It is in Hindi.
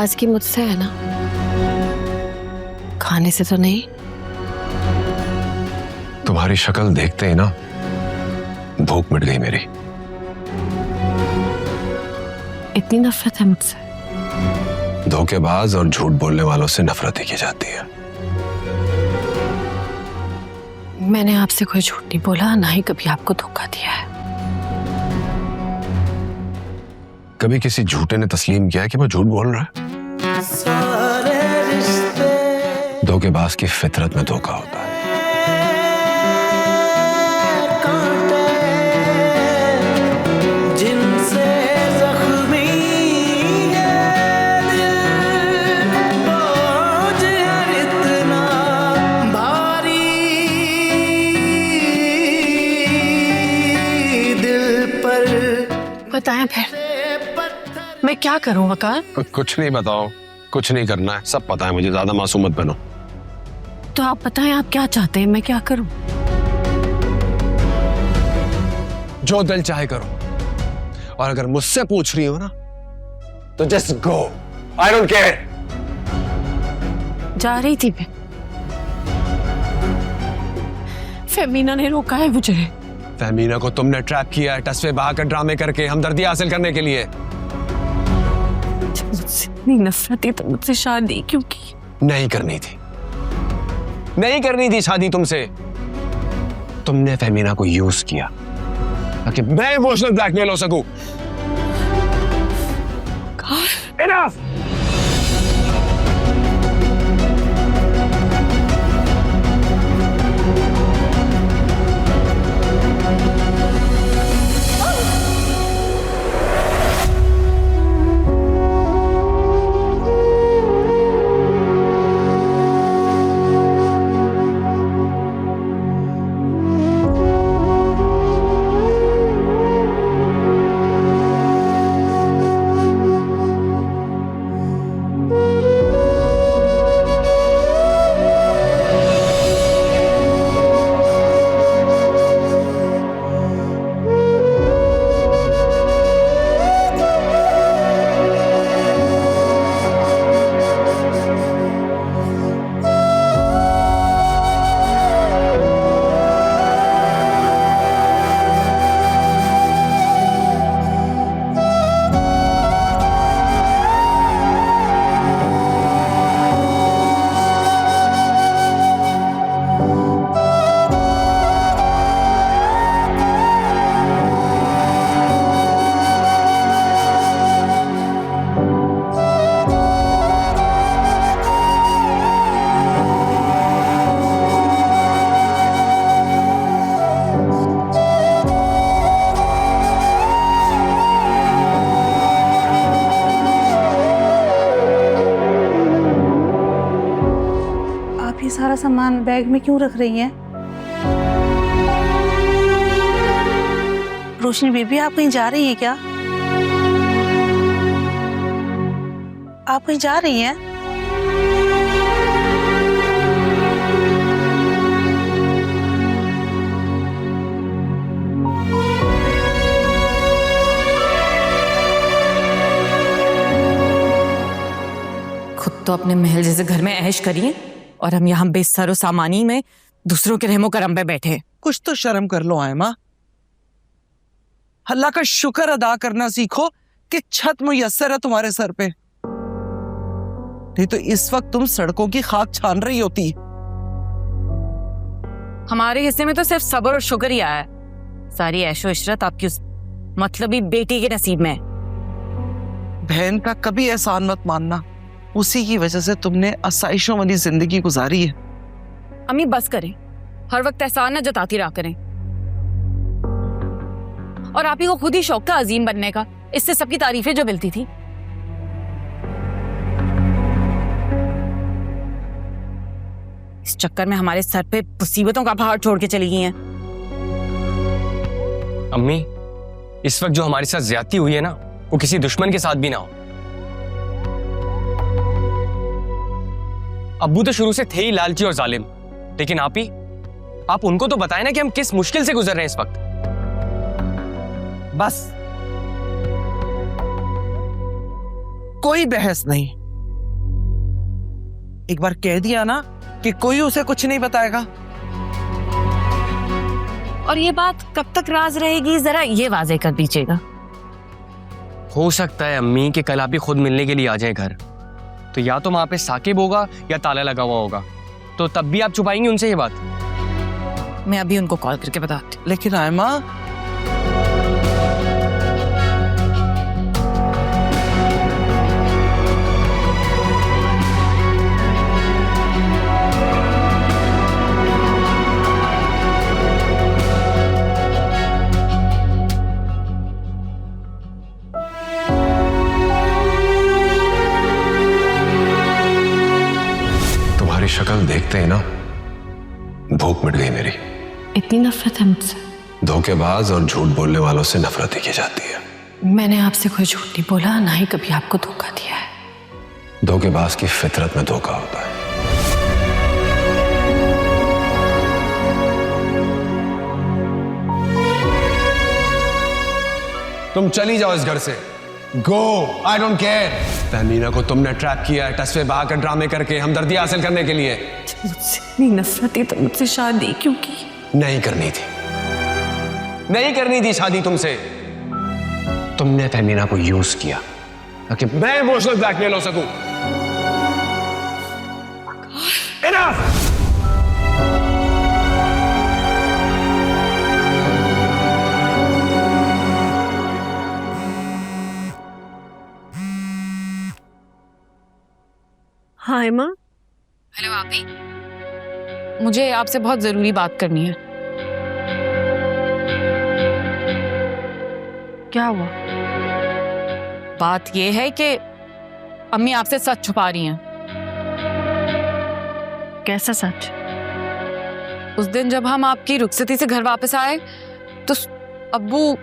नाराजगी मुझसे है ना, खाने से तो नहीं। तुम्हारी शक्ल देखते ही ना भूख मिट गई मेरी। इतनी नफरत है मुझसे? धोखेबाज और झूठ बोलने वालों से नफरत ही की जाती है। मैंने आपसे कोई झूठ नहीं बोला, ना ही कभी आपको धोखा दिया है। कभी किसी झूठे ने तस्लीम किया है कि वो झूठ बोल रहा है? धोखेबाज की फितरत में धोखा होता है। बताएं फिर मैं क्या करूं वकार? कुछ नहीं, बताओ। कुछ नहीं करना है, सब पता है मुझे, ज्यादा मासूम मत बनो। तो आप बताएं आप क्या चाहते हैं, मैं क्या करूं? जो दिल चाहे करो, और अगर मुझसे पूछ रही हो ना तो just go, I don't care. जा रही थी मैं, फेमिना ने रोका है मुझे। फेमिना को तुमने ट्रैप किया है, टसवे बहाकर ड्रामे करके हमदर्दी हासिल करने के लिए। मुझसे इतनी नफरत है तो मुझसे शादी क्यों की? नहीं करनी थी, नहीं करनी थी शादी तुमसे। तुमने फेमिना को यूज किया ताकि मैं इमोशनल ब्लैकमेल हो सकूं। इनफ! सारा सामान बैग में क्यों रख रही हैं? रोशनी बेबी, आप कहीं जा रही हैं क्या? आप कहीं जा रही हैं? खुद तो अपने महल जैसे घर में ऐश करिए और हम यहाँ बेसरो सामानी में दूसरों के रहमो करम पे बैठे। कुछ तो शर्म कर लो आयमा। अल्लाह का शुक्र अदा करना सीखो कि छत मुयस्सर है तुम्हारे सर पे, नहीं तो इस वक्त तुम सड़कों की खाक छान रही होती। हमारे हिस्से में तो सिर्फ सब्र और शुक्र ही आया है। सारी ऐशो इशरत आपकी उस मतलबी बेटी के नसीब में है। बहन का कभी एहसान मत मानना, उसी की वजह से तुमने आसाइशों वाली जिंदगी गुजारी है। अम्मी बस करें, हर वक्त एहसान न जताती रहा करें। और आप ही को खुद ही शौक था अजीम बनने का, इससे सबकी तारीफें जो मिलती थी। इस चक्कर में हमारे सर पे मुसीबतों का पहाड़ छोड़ के चली गई हैं। अम्मी, इस वक्त जो हमारे साथ ज्यादती हुई है ना, वो किसी दुश्मन के साथ भी ना हो। अब्बू तो शुरू से थे ही लालची और जालिम, लेकिन आप उनको तो बताएं ना कि हम किस मुश्किल से गुजर रहे हैं इस वक्त। बस कोई बहस नहीं, एक बार कह दिया ना कि कोई उसे कुछ नहीं बताएगा। और ये बात कब तक राज रहेगी, जरा ये वाजे कर दीजिएगा। हो सकता है अम्मी कि कल आप ही खुद मिलने के लिए आ जाए घर, तो या तो वहां पे साकिब होगा या ताला लगा हुआ होगा, तो तब भी आप छुपाएंगी उनसे ये बात? मैं अभी उनको कॉल करके बताती हूँ। लेकिन आयमा, तुम्हारी शक्ल देखते ही ना भूख मिट गई मेरी। इतनी नफरत है मुझसे? धोखेबाज और झूठ बोलने वालों से नफरत ही की जाती है। मैंने आपसे कोई झूठ नहीं बोला, ना ही कभी आपको धोखा दिया है। धोखेबाज की फितरत में धोखा होता है। तुम चली जाओ इस घर से। गो, आई डोंट केयर। तहमीना को तुमने ट्रैप किया है टसवे बहाकर ड्रामे करके हमदर्दी हासिल करने के लिए। मुझसे इतनी नफरत थी तो मुझसे शादी क्यों की? नहीं करनी थी, नहीं करनी थी शादी तुमसे। तुमने तहमीना को यूज किया ताकि मैं इमोशनल ब्लैकमेल हो सकूं। Enough! हाय माँ। हेलो आपी, मुझे आपसे बहुत जरूरी बात करनी है। क्या हुआ? बात यह है कि अम्मी आपसे सच छुपा रही हैं। कैसा सच? उस दिन जब हम आपकी रुखसती से घर वापस आए तो अब्बू